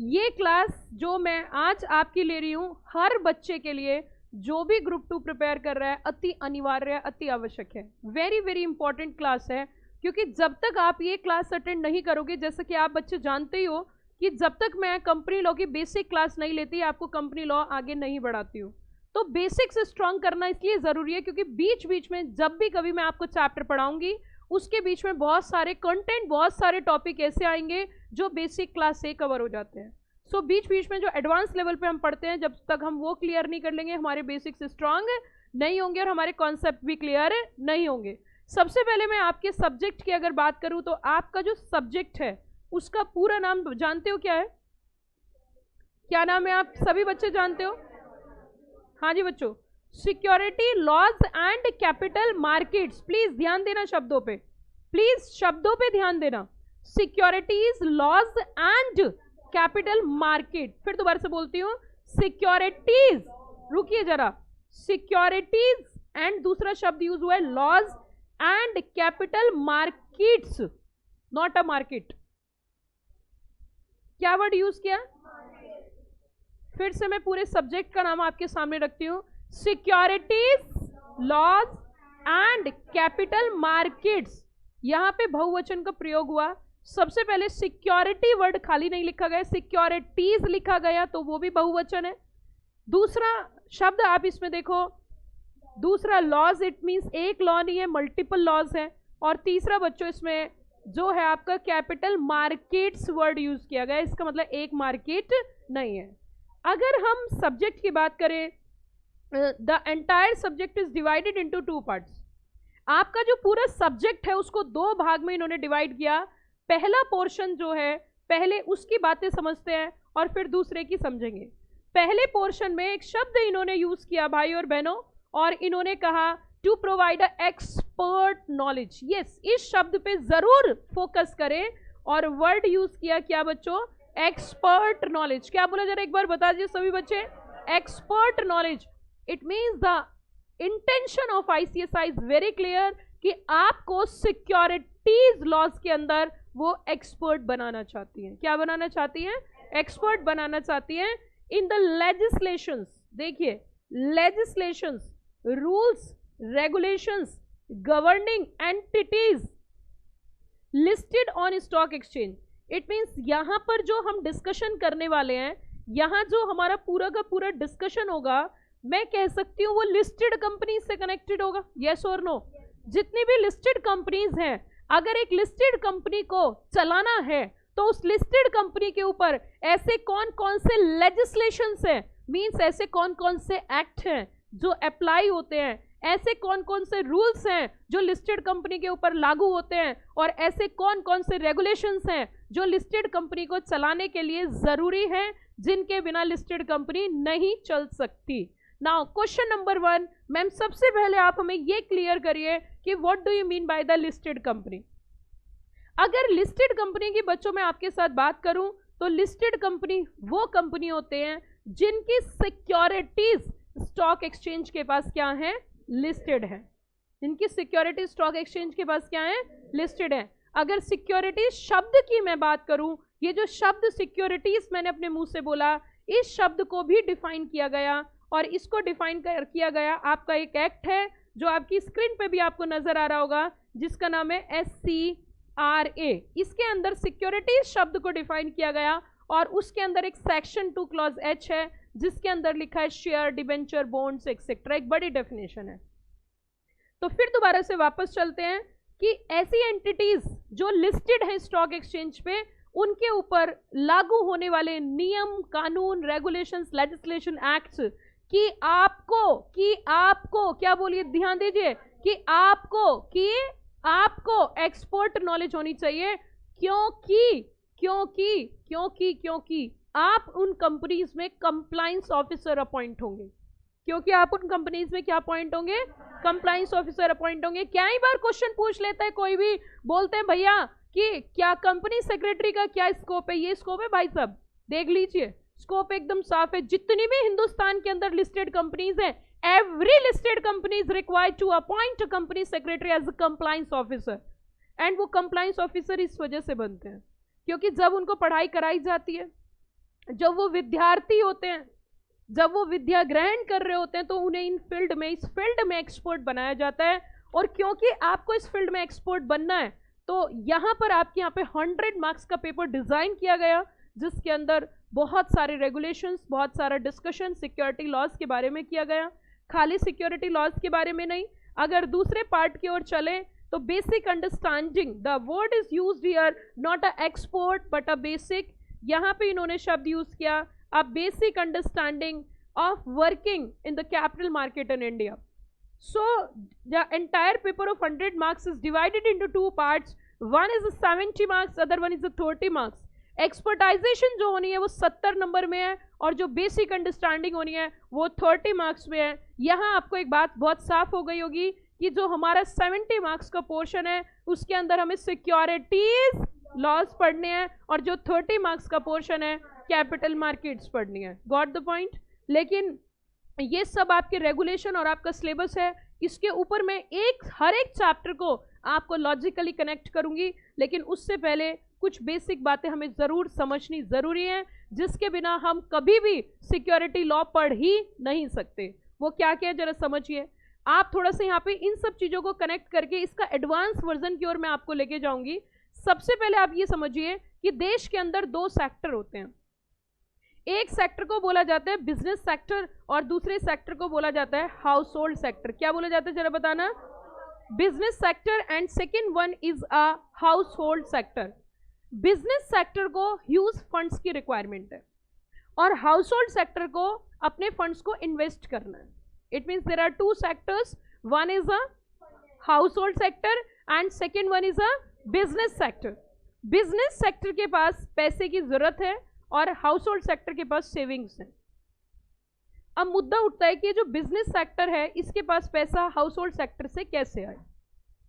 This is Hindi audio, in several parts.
ये क्लास जो मैं आज आपकी ले रही हूँ, हर बच्चे के लिए जो भी ग्रुप 2 प्रिपेयर कर रहा है, अति अनिवार्य है, अति आवश्यक है। वेरी वेरी इंपॉर्टेंट क्लास है, क्योंकि जब तक आप ये क्लास अटेंड नहीं करोगे, जैसे कि आप बच्चे जानते ही हो कि जब तक मैं कंपनी लॉ की बेसिक क्लास नहीं लेती, आपको कंपनी लॉ आगे नहीं बढ़ाती हूँ। तो बेसिक्स स्ट्रांग करना इसलिए जरूरी है क्योंकि बीच बीच में जब भी कभी मैं आपको चैप्टर पढ़ाऊंगी, उसके बीच में बहुत सारे कंटेंट, बहुत सारे टॉपिक ऐसे आएंगे जो बेसिक क्लास से कवर हो जाते हैं। सो बीच बीच में जो एडवांस लेवल पे हम पढ़ते हैं, जब तक हम वो क्लियर नहीं कर लेंगे, हमारे बेसिक्स स्ट्रांग नहीं होंगे और हमारे कॉन्सेप्ट भी क्लियर नहीं होंगे। सबसे पहले मैं आपके सब्जेक्ट की अगर बात करूं तो आपका जो सब्जेक्ट है उसका पूरा नाम जानते हो क्या है? क्या नाम है? आप सभी बच्चे जानते हो? हाँ जी बच्चों, security laws and capital markets. Please ध्यान देना शब्दों पे, प्लीज शब्दों पे ध्यान देना। Securities laws and capital market. फिर दोबारा से बोलती हूँ, सिक्योरिटीज, रुकिए जरा, सिक्योरिटीज एंड दूसरा शब्द यूज हुआ है laws and capital markets, not a market. क्या वर्ड यूज किया? फिर से मैं पूरे सब्जेक्ट का नाम आपके सामने रखती हूं, securities laws and capital markets. यहां पे बहुवचन का प्रयोग हुआ। सबसे पहले सिक्योरिटी वर्ड खाली नहीं लिखा गया, सिक्योरिटीज लिखा गया, तो वो भी बहुवचन है। दूसरा शब्द आप इसमें देखो, दूसरा लॉज, इट मींस एक लॉ नहीं है, मल्टीपल लॉज है। और तीसरा बच्चों इसमें जो है आपका कैपिटल मार्केट्स वर्ड यूज किया गया, इसका मतलब एक मार्केट नहीं है। अगर हम सब्जेक्ट की बात करें, the entire subject is divided into 2 parts. आपका जो पूरा सब्जेक्ट है उसको 2 भाग में इन्होंने डिवाइड किया। पहला पोर्शन जो है, पहले उसकी बातें समझते हैं और फिर दूसरे की समझेंगे। पहले पोर्शन में एक शब्द इन्होंने यूज किया भाई और बहनों, और इन्होंने कहा to provide a expert knowledge. Yes, इस शब्द पे जरूर फोकस करें, और वर्ड यूज किया क्या बच्चों? Expert knowledge. क्या बोला जरा एक बार बता दीजिए सभी बच्चे? Expert knowledge. It means the intention of ICSI is very clear कि आपको सिक्योरिटीज लॉज के अंदर वो एक्सपर्ट बनाना चाहती हैं। क्या बनाना चाहती हैं? एक्सपर्ट बनाना चाहती हैं इन द लेजिस्लेशंस। देखिए, legislations, rules, regulations, governing entities listed on stock exchange. It means यहां पर जो हम डिस्कशन करने वाले हैं, यहां जो हमारा पूरा का पूरा डिस्कशन होगा, मैं कह सकती हूँ वो लिस्टेड कंपनीज से कनेक्टेड होगा। यस और नो? जितनी भी लिस्टेड कंपनीज हैं, अगर एक लिस्टेड कंपनी को चलाना है तो उस लिस्टेड कंपनी के ऊपर ऐसे कौन कौन से लेजिस्लेशंस हैं, मींस ऐसे कौन कौन से एक्ट हैं जो अप्लाई होते हैं, ऐसे कौन कौन से रूल्स हैं जो लिस्टेड कंपनी के ऊपर लागू होते हैं, और ऐसे कौन कौन से रेगुलेशंस हैं जो लिस्टेड कंपनी को चलाने के लिए जरूरी हैं, जिनके बिना लिस्टेड कंपनी नहीं चल सकती। नाउ क्वेश्चन नंबर 1, मैम सबसे पहले आप हमें ये क्लियर करिए कि what do you mean by the listed company. अगर लिस्टेड कंपनी की बच्चों में आपके साथ बात करूं तो लिस्टेड कंपनी वो कंपनी होते हैं जिनकी सिक्योरिटीज स्टॉक एक्सचेंज के पास क्या है? लिस्टेड है। जिनकी सिक्योरिटी स्टॉक एक्सचेंज के पास क्या है? लिस्टेड है। अगर सिक्योरिटीज शब्द की मैं बात करूं, ये जो शब्द सिक्योरिटीज मैंने अपने मुंह से बोला, इस शब्द को भी डिफाइन किया गया, और इसको डिफाइन किया गया आपका एक एक्ट है जो आपकी स्क्रीन पे भी आपको नजर आ रहा होगा, जिसका नाम है SCRA। इसके अंदर सिक्योरिटीज शब्द को डिफाइन किया गया, और उसके अंदर एक सेक्शन 2 क्लॉज H है जिसके अंदर लिखा है शेयर, डिबेंचर, बॉन्ड्स एक्सेट्रा। एक बड़ी डेफिनेशन है। तो फिर दोबारा से वापस चलते हैं कि ऐसी एंटिटीज जो लिस्टेड है स्टॉक एक्सचेंज पे, उनके ऊपर लागू होने वाले नियम, कानून, रेगुलेशंस, लेजिस्लेशन, एक्ट्स कि आपको क्या बोलिए, ध्यान दीजिए, कि आपको एक्सपर्ट नॉलेज होनी चाहिए, क्योंकि आप उन कंपनीज में कंप्लायंस ऑफिसर अपॉइंट होंगे। क्योंकि आप उन कंपनीज में क्या अपॉइंट होंगे? कंप्लायंस ऑफिसर अपॉइंट होंगे। क्या ही बार क्वेश्चन पूछ लेता है कोई भी, बोलते हैं भैया कि क्या कंपनी सेक्रेटरी का क्या स्कोप है? ये स्कोप है भाई साहब, देख लीजिए, स्कोप एकदम साफ है। जितनी भी हिंदुस्तान के अंदर लिस्टेड कंपनीज हैं, every listed company is required to appoint company secretary as a compliance officer. And वो कंप्लायंस ऑफिसर इस वजह से बनते हैं क्योंकि जब उनको पढ़ाई कराई जाती है, जब वो विद्यार्थी होते हैं, जब वो विद्या ग्रहण कर रहे होते हैं, तो उन्हें इन फील्ड में, इस फील्ड में एक्सपर्ट बनाया जाता है। और क्योंकि आपको इस फील्ड में एक्सपर्ट बनना है, तो यहाँ पर आपके यहाँ पे 100 मार्क्स का पेपर डिजाइन किया गया, जिसके अंदर बहुत सारे रेगुलेशंस, बहुत सारा डिस्कशन सिक्योरिटी लॉज के बारे में किया गया। खाली सिक्योरिटी लॉज के बारे में नहीं, अगर दूसरे पार्ट की ओर चले तो basic understanding, the word is used here, not a expert but a basic. यहाँ पे इन्होंने शब्द यूज किया, a basic understanding of working in the capital market in India. So the entire paper of 100 marks is divided into two parts. One is 70 marks, other one is 30 marks. एक्सपर्टाइजेशन जो होनी है वो 70 नंबर में है, और जो बेसिक अंडरस्टैंडिंग होनी है वो 30 मार्क्स में है। यहाँ आपको एक बात बहुत साफ हो गई होगी कि जो हमारा 70 मार्क्स का पोर्शन है उसके अंदर हमें सिक्योरिटीज लॉज पढ़ने हैं, और जो 30 मार्क्स का पोर्शन है कैपिटल मार्केट्स पढ़नी है। Got the point. लेकिन ये सब आपके रेगुलेशन और आपका सिलेबस है, इसके ऊपर मैं हर एक चैप्टर को आपको लॉजिकली कनेक्ट करूंगी, लेकिन उससे पहले कुछ बेसिक बातें हमें जरूर समझनी जरूरी है, जिसके बिना हम कभी भी सिक्योरिटी लॉ पढ़ ही नहीं सकते। वो क्या क्या जरा समझिए आप। थोड़ा सा यहाँ पे इन सब चीजों को कनेक्ट करके इसका एडवांस वर्जन की ओर मैं आपको लेके जाऊंगी। सबसे पहले आप ये समझिए कि देश के अंदर दो सेक्टर होते हैं। एक सेक्टर को बोला जाता है बिजनेस सेक्टर, और दूसरे सेक्टर को बोला जाता है हाउस होल्ड सेक्टर। क्या बोला जाता है जरा बताना? Business sector, and second one is a household sector. Business sector को ह्यूज फंड्स की रिक्वायरमेंट है, और हाउस होल्ड सेक्टर को अपने फंड्स को इन्वेस्ट करना है। It means there are two sectors, one is a household sector and second one is a business sector. Business sector के पास पैसे की जरूरत है और हाउस होल्ड सेक्टर के पास सेविंग्स है। अब मुद्दा उठता है कि ये जो बिजनेस सेक्टर है इसके पास पैसा हाउस होल्ड सेक्टर से कैसे आए।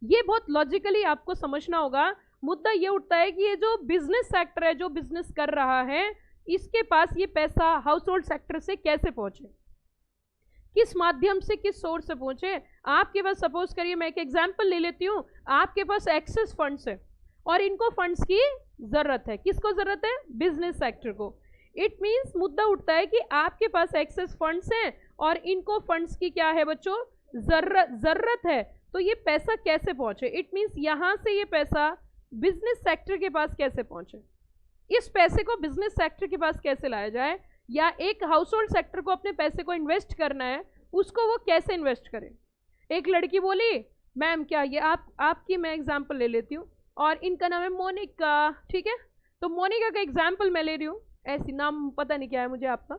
ये बहुत लॉजिकली आपको समझना होगा। मुद्दा ये उठता है कि ये जो बिजनेस सेक्टर है, जो बिजनेस कर रहा है, इसके पास ये पैसा हाउस होल्ड सेक्टर से कैसे पहुंचे, किस माध्यम से, किस सोर्स से पहुंचे। आपके पास सपोज करिए, मैं एक एग्जांपल ले लेती हूँ, आपके पास एक्सेस फंड्स है और इनको फंड्स की जरूरत है। किसको जरूरत है? बिजनेस सेक्टर को। इट मींस मुद्दा उठता है कि आपके पास एक्सेस फंड्स हैं और इनको फंड्स की क्या है बच्चों? जरूरत है। तो ये पैसा कैसे पहुंचे? इट मींस यहां से ये पैसा बिजनेस सेक्टर के पास कैसे पहुंचे, इस पैसे को बिजनेस सेक्टर के पास कैसे लाया जाए, या एक हाउस होल्ड सेक्टर को अपने पैसे को इन्वेस्ट करना है, उसको वो कैसे इन्वेस्ट करे। एक लड़की बोली, मैम क्या ये आपकी मैं एग्जाम्पल ले लेती हूँ, और इनका नाम है मोनिका, ठीक है? तो मोनिका का एग्जाम्पल मैं ले रही हूँ, ऐसी नाम पता नहीं क्या है मुझे आपका,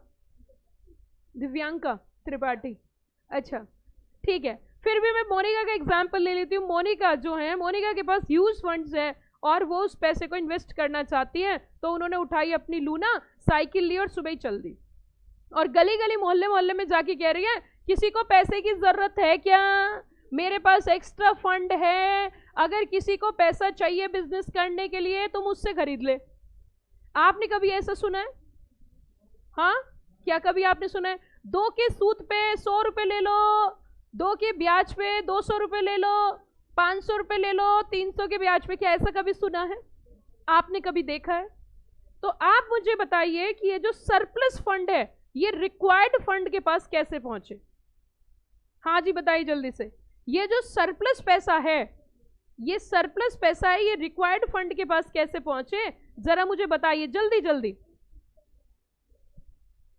दिव्यांका त्रिपाठी, अच्छा ठीक है, फिर भी मैं मोनिका का एग्जाम्पल ले लेती हूँ। मोनिका जो है, मोनिका के पास ह्यूज फंड्स है और वो उस पैसे को इन्वेस्ट करना चाहती है, तो उन्होंने उठाई अपनी लूना, साइकिल ली और सुबह ही चल दी, और गली गली मोहल्ले मोहल्ले में जाके कह रही है, किसी को पैसे की जरूरत है क्या? मेरे पास एक्स्ट्रा फंड है, अगर किसी को पैसा चाहिए बिजनेस करने के लिए तो मुझसे खरीद ले। आपने कभी ऐसा सुना है? हाँ, क्या कभी आपने सुना है 2 के सूद पे 100 रुपए ले लो, 2 के ब्याज पे 200 रुपए ले लो, 500 रुपए ले लो, 300 के ब्याज पे? क्या ऐसा कभी सुना है? आपने कभी देखा है? तो आप मुझे बताइए कि ये जो सरप्लस फंड है ये रिक्वायर्ड फंड के पास कैसे पहुंचे? हाँ जी बताइए जल्दी से। ये जो सरप्लस पैसा है, ये सरप्लस पैसा है, ये रिक्वायर्ड फंड के पास कैसे पहुंचे? जरा मुझे बताइए जल्दी जल्दी।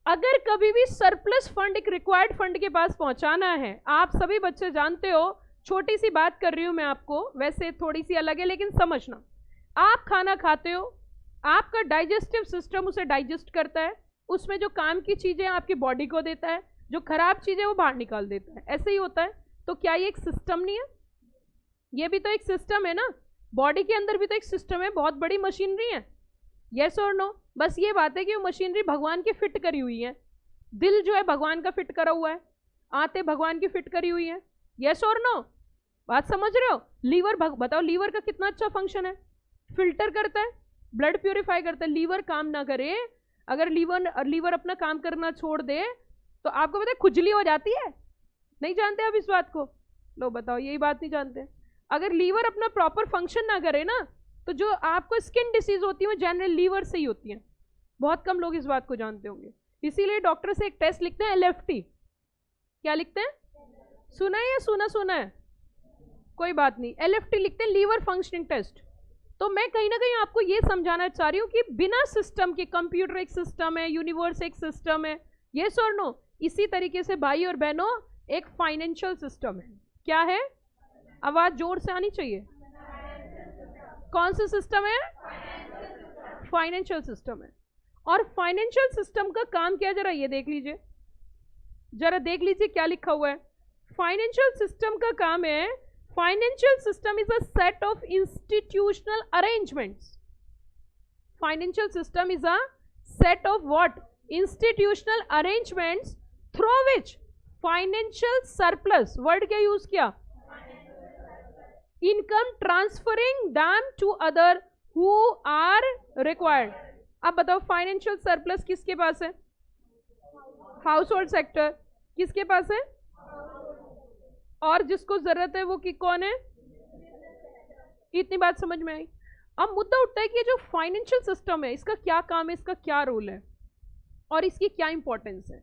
अगर कभी भी सरप्लस फंड एक रिक्वायर्ड फंड के पास पहुंचाना है, आप सभी बच्चे जानते हो, छोटी सी बात कर रही हूं मैं आपको, वैसे थोड़ी सी अलग है लेकिन समझना। आप खाना खाते हो, आपका डाइजेस्टिव सिस्टम उसे डाइजेस्ट करता है, उसमें जो काम की चीजें आपकी बॉडी को देता है, जो खराब चीजें वो बाहर निकाल देता है, ऐसे ही होता है। तो क्या ये एक सिस्टम नहीं है? ये भी तो एक सिस्टम है ना, बॉडी के अंदर भी तो एक सिस्टम है, बहुत बड़ी मशीनरी है। यस और नो? बस ये बात है कि वो मशीनरी भगवान की फिट करी हुई है। दिल जो है भगवान का फिट करा हुआ है, आंतें भगवान की फिट करी हुई है। यस और नो? बात समझ रहे हो? लीवर बताओ, लीवर का कितना अच्छा फंक्शन है, फिल्टर करता है, ब्लड प्यूरिफाई करता है। लीवर काम ना करे, अगर लीवर अपना काम करना छोड़ दे तो आपको पता है खुजली हो जाती है। नहीं जानते आप इस बात को? लो बताओ, यही बात नहीं जानते। अगर लीवर अपना प्रॉपर फंक्शन ना करे ना, तो जो आपको स्किन डिसीज होती है वो जनरल लीवर से ही होती है। बहुत कम लोग इस बात को जानते होंगे। इसीलिए डॉक्टर से एक टेस्ट लिखते हैं LFT। क्या लिखते हैं? सुना है या सुना है? कोई बात नहीं, LFT लिखते हैं, लीवर फंक्शनिंग टेस्ट। तो मैं कहीं ना कहीं आपको ये समझाना चाह रही हूँ कि बिना सिस्टम के, कंप्यूटर एक सिस्टम है, यूनिवर्स एक सिस्टम है, यस और नो, इसी तरीके से भाई और बहनों एक फाइनेंशियल सिस्टम है। क्या है? आवाज जोर से आनी चाहिए। कौन सा सिस्टम है? फाइनेंशियल सिस्टम है। और फाइनेंशियल सिस्टम का काम क्या, जरा ये देख लीजिए, जरा देख लीजिए क्या लिखा हुआ है। फाइनेंशियल सिस्टम का काम है, financial system is a set of institutional arrangements. Financial system is a set of what? Institutional arrangements through which financial surplus, word क्या यूज किया? Income transferring them to other who are required. अब बताओ, फाइनेंशियल सरप्लस किसके पास है? Household sector. किसके पास है? और जिसको जरूरत है वो कि कौन है? इतनी बात समझ में आई। अब मुद्दा उठता है कि ये जो फाइनेंशियल सिस्टम है, इसका क्या काम है, इसका क्या रोल है और इसकी क्या इंपॉर्टेंस है।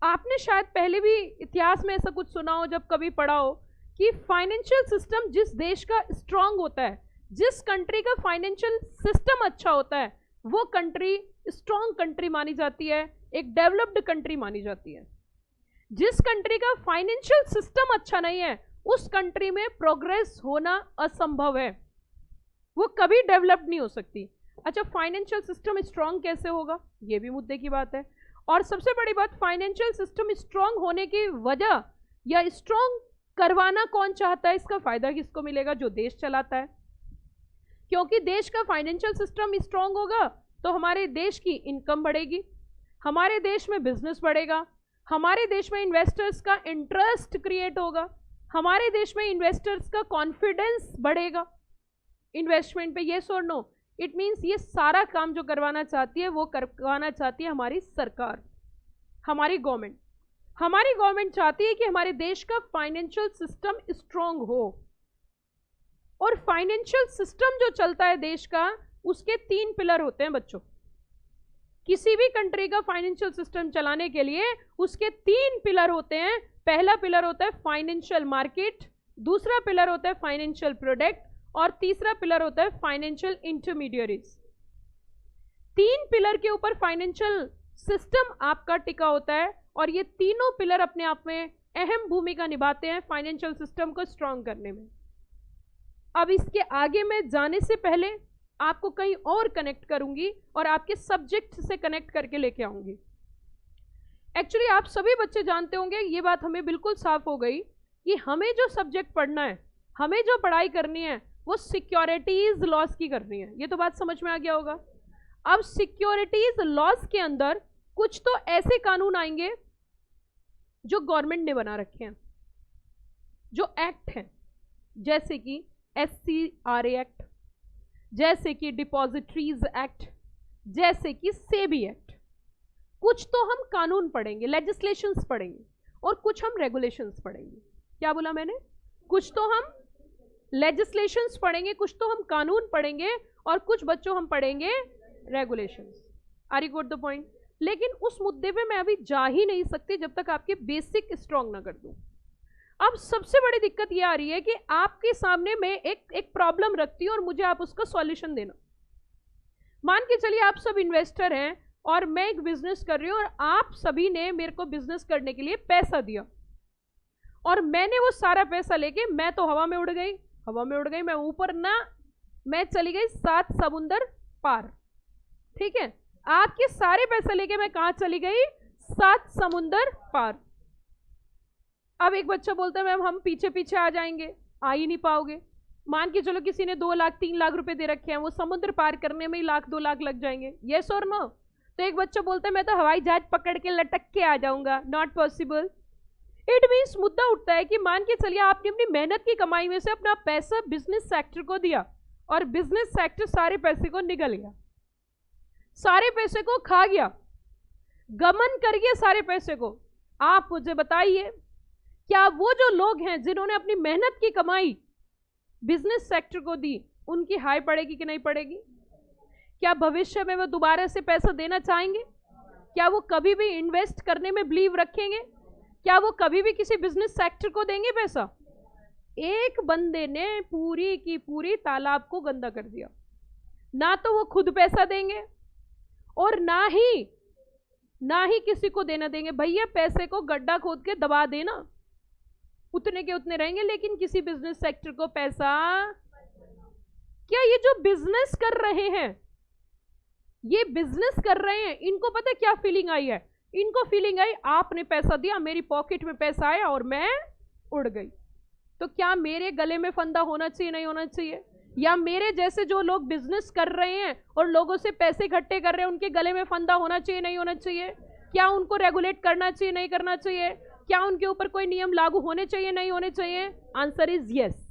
आपने शायद पहले भी इतिहास में ऐसा कुछ सुना हो, जब कभी पढ़ा हो, कि फाइनेंशियल सिस्टम जिस देश का स्ट्रांग होता है, जिस कंट्री का फाइनेंशियल सिस्टम अच्छा होता है, वो कंट्री स्ट्रांग कंट्री मानी जाती है, एक डेवलप्ड कंट्री मानी जाती है। जिस कंट्री का फाइनेंशियल सिस्टम अच्छा नहीं है, उस कंट्री में प्रोग्रेस होना असंभव है, वो कभी डेवलप नहीं हो सकती। अच्छा, फाइनेंशियल सिस्टम स्ट्रांग कैसे होगा, ये भी मुद्दे की बात है। और सबसे बड़ी बात, फाइनेंशियल सिस्टम स्ट्रांग होने की वजह या स्ट्रांग करवाना कौन चाहता है, इसका फायदा किसको मिलेगा? जो देश चलाता है। क्योंकि देश का फाइनेंशियल सिस्टम स्ट्रांग होगा तो हमारे देश की इनकम बढ़ेगी, हमारे देश में बिजनेस बढ़ेगा, हमारे देश में इन्वेस्टर्स का इंटरेस्ट क्रिएट होगा, हमारे देश में इन्वेस्टर्स का कॉन्फिडेंस बढ़ेगा इन्वेस्टमेंट पे। येस और नो? इट मीन्स ये सारा काम जो करवाना चाहती है वो करवाना चाहती है हमारी सरकार, हमारी गवर्नमेंट। हमारी गवर्नमेंट चाहती है कि हमारे देश का फाइनेंशियल सिस्टम स्ट्रांग हो। और फाइनेंशियल सिस्टम जो चलता है देश का, उसके 3 पिलर होते हैं बच्चों। किसी भी कंट्री का फाइनेंशियल सिस्टम चलाने के लिए उसके 3 पिलर होते हैं। पहला पिलर होता है फाइनेंशियल मार्केट, दूसरा पिलर होता है फाइनेंशियल प्रोडक्ट, और तीसरा पिलर होता है फाइनेंशियल इंटरमीडियरीज। 3 पिलर के ऊपर फाइनेंशियल सिस्टम आपका टिका होता है, और ये तीनों पिलर अपने आप में अहम भूमिका निभाते हैं फाइनेंशियल सिस्टम को स्ट्रांग करने में। अब इसके आगे मैं जाने से पहले आपको कहीं और कनेक्ट करूंगी और आपके सब्जेक्ट से कनेक्ट करके लेके आऊंगी। एक्चुअली आप सभी बच्चे जानते होंगे, ये बात हमें बिल्कुल साफ हो गई कि हमें जो सब्जेक्ट पढ़ना है, हमें जो पढ़ाई करनी है, वो सिक्योरिटीज लॉस की करनी है। ये तो बात समझ में आ गया होगा। अब सिक्योरिटीज लॉस के अंदर कुछ तो ऐसे कानून आएंगे जो गवर्नमेंट ने बना रखे हैं, जो एक्ट हैं, जैसे कि SCRA एक्ट, जैसे कि डिपॉजिटरीज एक्ट, जैसे कि सेबी एक्ट। कुछ तो हम कानून पढ़ेंगे, लेजिस्लेशंस पढ़ेंगे, और कुछ हम रेगुलेशंस पढ़ेंगे। क्या बोला मैंने? कुछ तो हम लेजिस्लेशंस पढ़ेंगे, कुछ तो हम कानून पढ़ेंगे, और कुछ बच्चों हम पढ़ेंगे regulations. Are you got the point? लेकिन उस मुद्दे पे मैं अभी जा ही नहीं सकती जब तक आपके बेसिक स्ट्रांग ना कर दूं। अब सबसे बड़ी दिक्कत ये आ रही है कि आपके सामने मैं एक प्रॉब्लम रखती हूं और मुझे आप उसका सॉल्यूशन देना। मान के चलिए आप सब इन्वेस्टर हैं और मैं एक बिजनेस कर रही हूं, और आप सभी ने मेरे को बिजनेस करने के लिए पैसा दिया, और मैंने वो सारा पैसा लेके मैं तो हवा में उड़ गई, मैं ऊपर ना, मैं चली गई 7 समुंदर पार। ठीक है, आपके सारे पैसे लेके मैं कहां चली गई? 7 समुंदर पार। अब एक बच्चा बोलता है मैम हम पीछे पीछे आ जाएंगे, आ ही नहीं पाओगे। मान के चलो किसी ने 2 लाख 3 लाख रुपए दे रखे हैं, वो समुद्र पार करने में ही 1 2 लाख लग जाएंगे। यस और नो? तो एक बच्चा बोलता है मैं तो हवाई जहाज पकड़ के लटक के आ जाऊंगा। Not possible. इट मीन्स मुद्दा उठता है कि मान के चलिए आपने अपनी मेहनत की कमाई में से अपना पैसा बिजनेस सेक्टर को दिया, और बिजनेस सेक्टर सारे पैसे को निगल गया, सारे पैसे को खा गया, गमन कर गया सारे पैसे को। आप मुझे बताइए, क्या वो जो लोग हैं जिन्होंने अपनी मेहनत की कमाई बिजनेस सेक्टर को दी, उनकी हाई पड़ेगी कि नहीं पड़ेगी? क्या भविष्य में वो दोबारा से पैसा देना चाहेंगे? क्या वो कभी भी इन्वेस्ट करने में बिलीव रखेंगे? क्या वो कभी भी किसी बिजनेस सेक्टर को देंगे पैसा? एक बंदे ने पूरी की पूरी तालाब को गंदा कर दिया। ना तो वो खुद पैसा देंगे और ना ही किसी को देना देंगे। भैया पैसे को गड्ढा खोद के दबा देना, उतने के उतने रहेंगे, लेकिन किसी बिजनेस सेक्टर को पैसा। क्या ये जो बिजनेस कर रहे हैं, ये बिजनेस कर रहे हैं, इनको पता क्या फीलिंग आई है? इनको फीलिंग आई आपने पैसा दिया, मेरी पॉकेट में पैसा आया और मैं उड़ गई। तो क्या मेरे गले में फंदा होना चाहिए, नहीं होना चाहिए? या मेरे जैसे जो लोग बिजनेस कर रहे हैं और लोगों से पैसे इकट्ठे कर रहे हैं, उनके गले में फंदा होना चाहिए, नहीं होना चाहिए? क्या उनको रेगुलेट करना चाहिए, नहीं करना चाहिए? क्या उनके ऊपर कोई नियम लागू होने चाहिए, नहीं होने चाहिए? Answer is yes.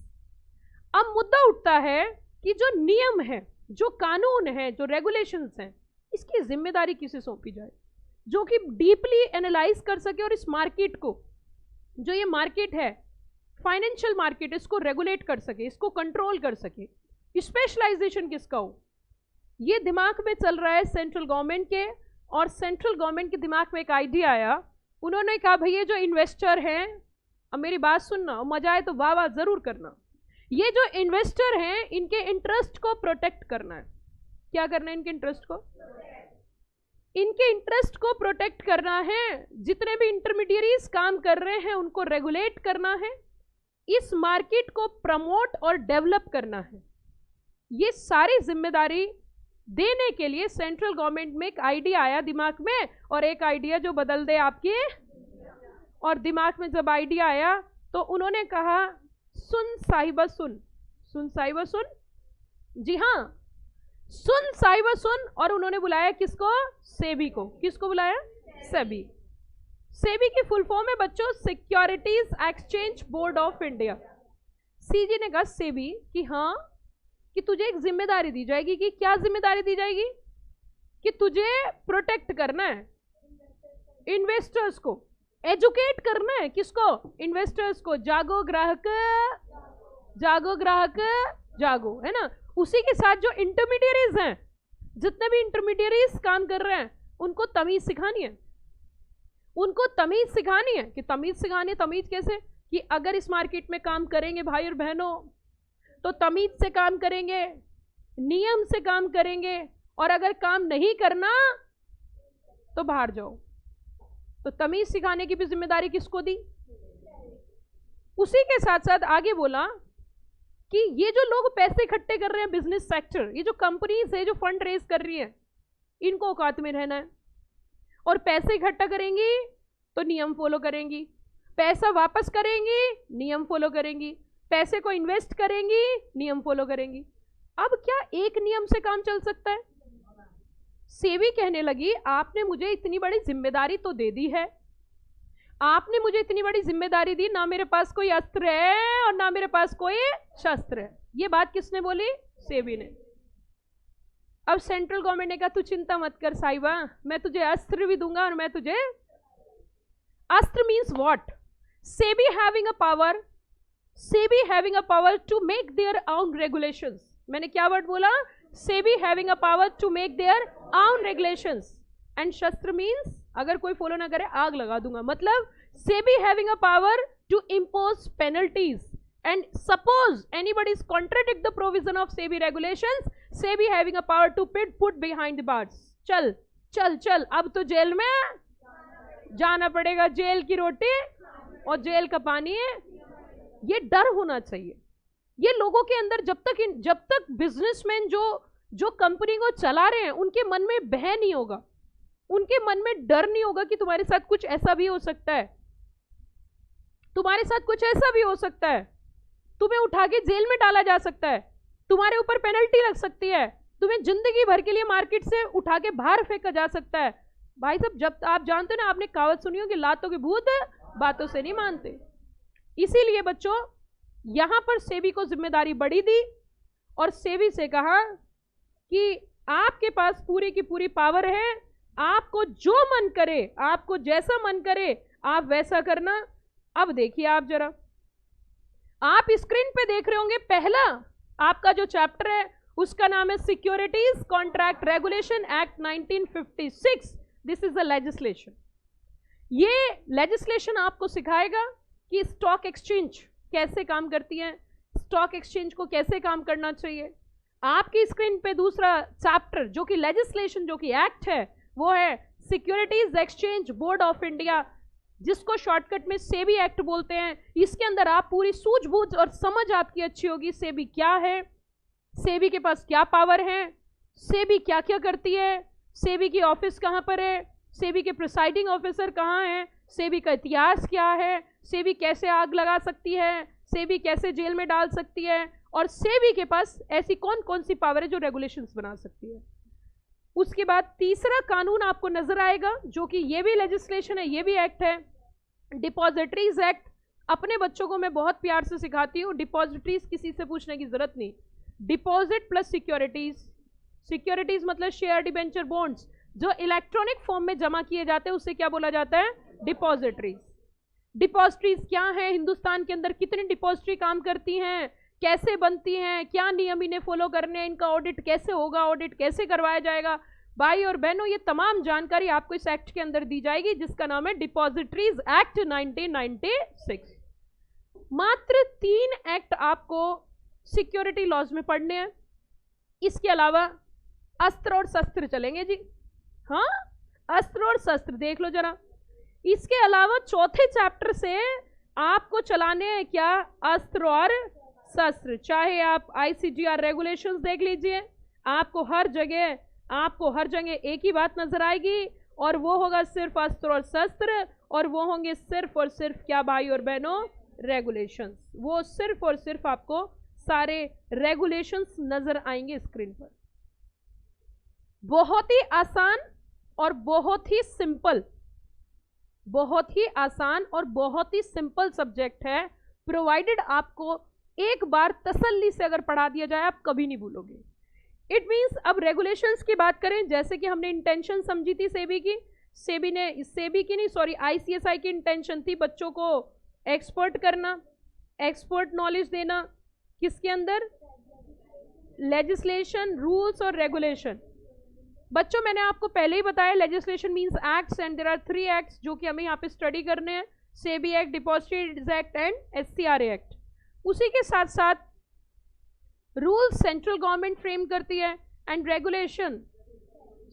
अब मुद्दा उठता है कि जो नियम है, जो कानून है, जो रेगुलेशंस हैं, इसकी जिम्मेदारी किसे सौंपी जाए, जो कि डीपली एनालाइज कर सके और इस मार्केट को, जो ये मार्केट है फाइनेंशियल मार्केट, इसको रेगुलेट कर सके, इसको कंट्रोल कर सके। स्पेशलाइजेशन किसका हो, ये दिमाग में चल रहा है सेंट्रल गवर्नमेंट के। और सेंट्रल गवर्नमेंट के दिमाग में एक आइडिया आया। उन्होंने कहा भैया जो इन्वेस्टर हैं, अब मेरी बात सुनना, मजा आए तो वाह वाह जरूर करना। ये जो इन्वेस्टर हैं, इनके इंटरेस्ट को प्रोटेक्ट करना है। क्या करना है? इनके इंटरेस्ट को, इनके इंटरेस्ट को प्रोटेक्ट करना है। जितने भी इंटरमीडियरीज काम कर रहे हैं उनको रेगुलेट करना है, इस मार्केट को प्रमोट और डेवलप करना है। ये सारी जिम्मेदारी देने के लिए सेंट्रल गवर्नमेंट में एक आइडिया आया दिमाग में, और एक आइडिया जो बदल दे आपके। और दिमाग में जब आइडिया आया तो उन्होंने कहा सुन साहिबा सुन, सुन साहिबा सुन, जी हाँ सुन साहिबा सुन। और उन्होंने बुलाया किसको? सेबी को। किसको बुलाया? सेबी। सेबी की फुल फॉर्म है बच्चों securities exchange board of India. CG ने कहा सेबी कि हाँ, कि तुझे एक जिम्मेदारी दी जाएगी। कि क्या जिम्मेदारी दी जाएगी? कि तुझे प्रोटेक्ट करना है इन्वेस्टर्स को, एजुकेट करना है। किसको? इन्वेस्टर्स को। जागो ग्राहक, जागो ग्राहक जागो, है ना। उसी के साथ जो इंटरमीडियरीज हैं, जितने भी इंटरमीडियरीज काम कर रहे हैं, उनको तमीज सिखानी है। उनको तमीज सिखानी है। कि तमीज सिखानी है, तमीज कैसे? कि अगर इस मार्केट में काम करेंगे भाई और बहनों, तो तमीज से काम करेंगे, नियम से काम करेंगे, और अगर काम नहीं करना तो बाहर जाओ। तो तमीज सिखाने की भी जिम्मेदारी किसको दी? उसी के साथ साथ आगे बोला कि ये जो लोग पैसे इकट्ठे कर रहे हैं, बिजनेस सेक्टर, ये जो कंपनीज है जो फंड रेज कर रही है, इनको औकात में रहना है। और पैसे इकट्ठा करेंगी तो नियम फॉलो करेंगी, पैसा वापस करेंगी, नियम फॉलो करेंगी, पैसे को इन्वेस्ट करेंगी, नियम फॉलो करेंगी। अब क्या एक नियम से काम चल सकता है? सेबी कहने लगी आपने मुझे इतनी बड़ी जिम्मेदारी तो दे दी है, आपने मुझे इतनी बड़ी जिम्मेदारी दी, ना मेरे पास कोई अस्त्र है और ना मेरे पास कोई शस्त्र है। ये बात किसने बोली? सेबी ने। अब सेंट्रल गवर्नमेंट ने कहा तू चिंता मत कर साहिबा, मैं तुझे अस्त्र भी दूंगा और मैं तुझे। अस्त्र means what? SEBI having a power, SEBI having a power to make their own regulations. मैंने क्या वर्ड बोला? SEBI having a power to make their own regulations. And शस्त्र मीन्स अगर कोई फॉलो ना करे आग लगा दूंगा। मतलब SEBI having a power to impose penalties, and suppose anybody is contradict the provision of SEBI regulations, SEBI having a power to put behind the bars। चल चल चल, अब तो जेल में जाना पड़ेगा, जेल की रोटी और जेल का पानी। ये डर होना चाहिए ये लोगों के अंदर। जब तक बिजनेसमैन जो कंपनी को चला रहे हैं, उनके मन में भय नहीं होगा, उनके मन में डर नहीं होगा कि तुम्हारे साथ कुछ ऐसा भी हो सकता है, तुम्हारे साथ कुछ ऐसा भी हो सकता है, तुम्हें उठा के जेल में डाला जा सकता है, तुम्हारे ऊपर पेनल्टी लग सकती है, तुम्हें जिंदगी भर के लिए मार्केट से उठा के बाहर फेंका जा सकता है। भाई साहब, जब आप जानते हो ना, आपने कहावत सुनी हो कि लातों के भूत बातों से नहीं मानते। इसीलिए बच्चों यहां पर सेबी को जिम्मेदारी बड़ी दी और सेबी से कहा कि आपके पास पूरी की पूरी पावर है, आपको जो मन करे, आपको जैसा मन करे आप वैसा करना। अब देखिए आप जरा, आप स्क्रीन पे देख रहे होंगे, पहला आपका जो चैप्टर है उसका नाम है securities contract regulation act 1956। This is a legislation. ये लेजिस्लेशन आपको सिखाएगा कि स्टॉक एक्सचेंज कैसे काम करती है, स्टॉक एक्सचेंज को कैसे काम करना चाहिए। आपकी स्क्रीन पे दूसरा चैप्टर जो कि लेजिस्लेशन, जो कि एक्ट है, वो है securities exchange board of India, जिसको शॉर्टकट में सेबी एक्ट बोलते हैं। इसके अंदर आप पूरी सूझबूझ और समझ आपकी अच्छी होगी, सेबी क्या है, सेबी के पास क्या पावर है, सेबी क्या क्या करती है, सेबी की ऑफिस कहाँ पर है, सेबी के प्रिसाइडिंग ऑफिसर कहाँ हैं, सेबी का इतिहास क्या है, सेबी कैसे आग लगा सकती है, सेबी कैसे जेल में डाल सकती है, और सेबी के पास ऐसी कौन कौन सी पावर है जो रेगुलेशंस बना सकती है। उसके बाद तीसरा कानून आपको नजर आएगा जो कि ये भी लेजिस्लेशन है, ये भी एक्ट है, डिपॉजिटरीज एक्ट। अपने बच्चों को मैं बहुत प्यार से सिखाती हूँ, डिपॉजिटरीज किसी से पूछने की जरूरत नहीं, डिपॉजिट प्लस सिक्योरिटीज। सिक्योरिटीज मतलब शेयर, डिबेंचर, बॉन्ड्स जो इलेक्ट्रॉनिक फॉर्म में जमा किए जाते हैं उससे क्या बोला जाता है, डिपॉजिटरीज। डिपॉजिटरीज क्या है, हिंदुस्तान के अंदर कितनी डिपॉजिटरी काम करती हैं, कैसे बनती हैं, क्या नियम इन्हें फॉलो करने हैं, इनका ऑडिट कैसे होगा, ऑडिट कैसे करवाया जाएगा। भाई और बहनों, ये तमाम जानकारी आपको इस एक्ट के अंदर दी जाएगी जिसका नाम है डिपॉजिटरीज एक्ट 1996। मात्र 3 एक्ट आपको सिक्योरिटी लॉज में पढ़ने हैं। इसके अलावा अस्त्र और शस्त्र चलेंगे जी, हाँ अस्त्र और शस्त्र देख लो जरा। इसके अलावा चौथे चैप्टर से आपको चलाने हैं क्या, अस्त्र और शस्त्र। चाहे आप ICGR रेगुलेशंस देख लीजिए, आपको हर जगह एक ही बात नजर आएगी, और वो होगा सिर्फ अस्त्र और शस्त्र, और वो होंगे सिर्फ और सिर्फ क्या भाई और बहनों, रेगुलेशंस। वो सिर्फ और सिर्फ आपको सारे रेगुलेशंस नजर आएंगे स्क्रीन पर। बहुत ही आसान और बहुत ही सिंपल, बहुत ही आसान और बहुत ही सिंपल सब्जेक्ट है, प्रोवाइडेड आपको एक बार तसल्ली से अगर पढ़ा दिया जाए आप कभी नहीं भूलोगे। इट मींस अब रेगुलेशंस की बात करें, जैसे कि हमने इंटेंशन समझी थी सेबी की, ICSI की इंटेंशन थी बच्चों को एक्सपर्ट करना, एक्सपर्ट नॉलेज देना, किसके अंदर, लेजिस्लेशन, रूल्स और रेगुलेशन। बच्चों मैंने आपको पहले ही बताया legislation means acts, and there are 3 acts जो कि हमें यहाँ पे स्टडी करने हैं, SEBI act, depositories act and SCRA act. उसी के साथ साथ रूल्स सेंट्रल गवर्नमेंट फ्रेम करती है, एंड रेगुलेशन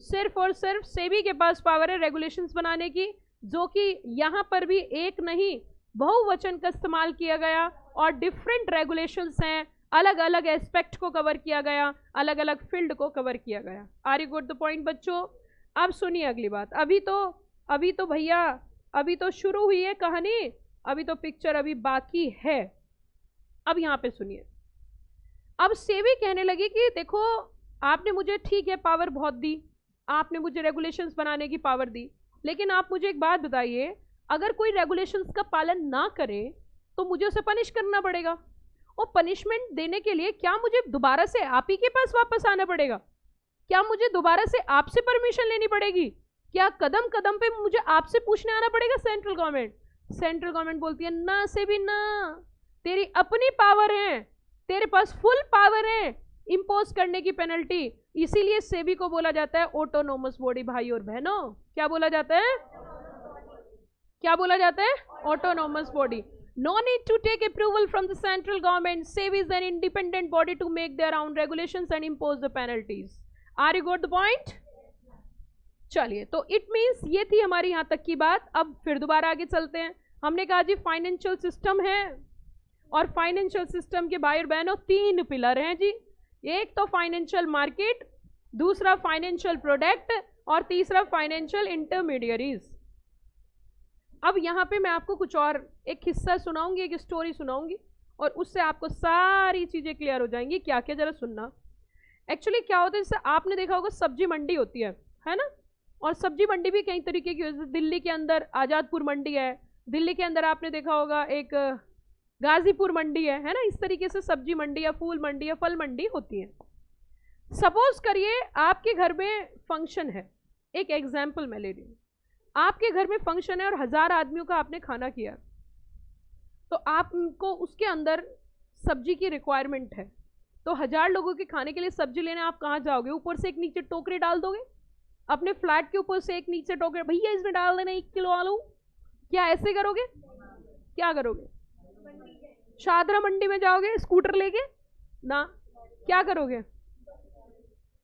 सिर्फ और सिर्फ सेबी के पास पावर है रेगुलेशंस बनाने की, जो कि यहाँ पर भी एक नहीं बहुवचन का इस्तेमाल किया गया, और डिफरेंट रेगुलेशंस हैं, अलग अलग एस्पेक्ट को कवर किया गया, अलग अलग फील्ड को कवर किया गया। Are you got the point बच्चों। अब सुनिए अगली बात। अभी तो भैया अभी तो शुरू हुई है कहानी, अभी तो पिक्चर अभी बाकी है। अब यहाँ पे सुनिए, अब सेबी कहने लगी कि देखो आपने मुझे ठीक है पावर बहुत दी, आपने मुझे रेगुलेशंस बनाने की पावर दी, लेकिन आप मुझे एक बात बताइए, अगर कोई रेगुलेशंस का पालन ना करे तो मुझे उसे पनिश करना पड़ेगा, और पनिशमेंट देने के लिए क्या मुझे दोबारा से आप ही के पास वापस आना पड़ेगा, क्या मुझे दोबारा से आपसे परमिशन लेनी पड़ेगी, क्या कदम कदम पे मुझे आपसे पूछने आना पड़ेगा सेंट्रल गवर्नमेंट। सेंट्रल गवर्नमेंट बोलती है ना सेबी ना, तेरी अपनी पावर है, तेरे पास फुल पावर है इंपोज करने की पेनल्टी, इसीलिए सेबी को बोला जाता है ऑटोनोमस बॉडी। भाई और बहनों क्या बोला जाता है, क्या बोला जाता है, autonomous body. No need to take approval from the central government. SEBI is an independent body to make their own regulations and impose the penalties. Are you got the point? चलिए, तो it means ये थी हमारी यहाँ तक की बात। अब फिर दोबारा आगे चलते हैं। हमने कहा जी फाइनेंशियल सिस्टम है, और फाइनेंशियल सिस्टम के भाई और बहनों 3 पिलर हैं जी। एक तो फाइनेंशियल मार्केट, दूसरा फाइनेंशियल प्रोडक्ट, और तीसरा फाइनेंशियल इंटरमीडियरीज। अब यहाँ पे मैं आपको कुछ और एक हिस्सा सुनाऊंगी, एक स्टोरी सुनाऊंगी, और उससे आपको सारी चीजें क्लियर हो जाएंगी। क्या क्या, जरा सुनना। एक्चुअली क्या होता है, जैसे आपने देखा होगा सब्जी मंडी होती है ना, और सब्जी मंडी भी कई तरीके की होती है। दिल्ली के अंदर आजादपुर मंडी है, दिल्ली के अंदर आपने देखा होगा एक गाजीपुर मंडी है ना। इस तरीके से सब्जी मंडी या फूल मंडी या फल मंडी होती है। सपोज करिए आपके घर में फंक्शन है, एक एग्जाम्पल मैं ले रही हूँ, आपके घर में फंक्शन है और 1000 आदमियों का आपने खाना किया, तो आपको उसके अंदर सब्जी की रिक्वायरमेंट है, तो 1000 लोगों के खाने के लिए सब्जी लेने आप कहाँ जाओगे? ऊपर से एक नीचे टोकरी डाल दोगे अपने फ्लैट के ऊपर से, एक नीचे टोकरी, भैया इसमें डाल देना 1 किलो आलू, क्या ऐसे करोगे? क्या करोगे? शादरा मंडी में जाओगे स्कूटर लेके ना, क्या करोगे?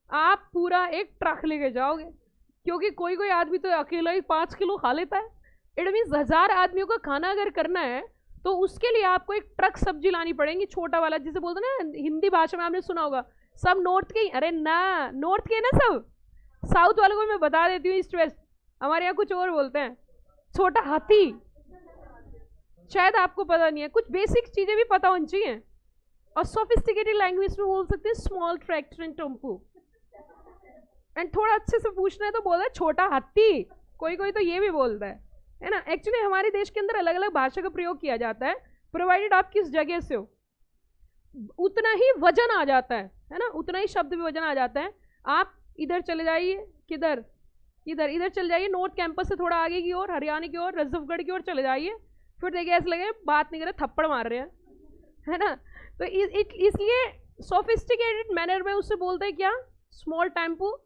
आप पूरा एक ट्रक लेके जाओगे, क्योंकि कोई कोई आदमी तो अकेला ही 5 किलो खा लेता है। इट मीन्स 1000 आदमियों का खाना अगर करना है तो उसके लिए आपको एक ट्रक सब्जी लानी पड़ेगी, छोटा वाला, जिसे बोलते हैं ना हिंदी भाषा में आपने सुना होगा। सब नॉर्थ के, अरे ना नॉर्थ के ना, सब साउथ वालों को मैं बता देती हूँ, ईस्ट वेस्ट, हमारे यहाँ कुछ और बोलते हैं, छोटा हाथी। शायद आपको पता नहीं है, कुछ बेसिक चीजें भी पता होनी चाहिए। और सोफिस्टिकेटेड लैंग्वेज में बोल सकते हैं small tractor and tempo. And थोड़ा अच्छे से पूछना है तो बोलता है छोटा हाथी, कोई कोई तो ये भी बोलता है ना। एक्चुअली हमारे देश के अंदर अलग अलग भाषा का प्रयोग किया जाता है, प्रोवाइडेड आप किस जगह से हो उतना ही वजन आ जाता है ना, उतना ही शब्द भी वजन आ जाता है। आप इधर चले जाइए, किधर? इधर चले जाइए, नॉर्थ कैंपस से थोड़ा आगे की ओर, हरियाणा की ओर, रजफगढ़ की ओर चले जाइए, फिर देखिए ऐसे लगे बात नहीं कर रहे, थप्पड़ मार रहे हैं, है ना। तो इसलिए सोफिस्टिकेटेड मैनर में उससे बोलते हैं क्या? Small tempo.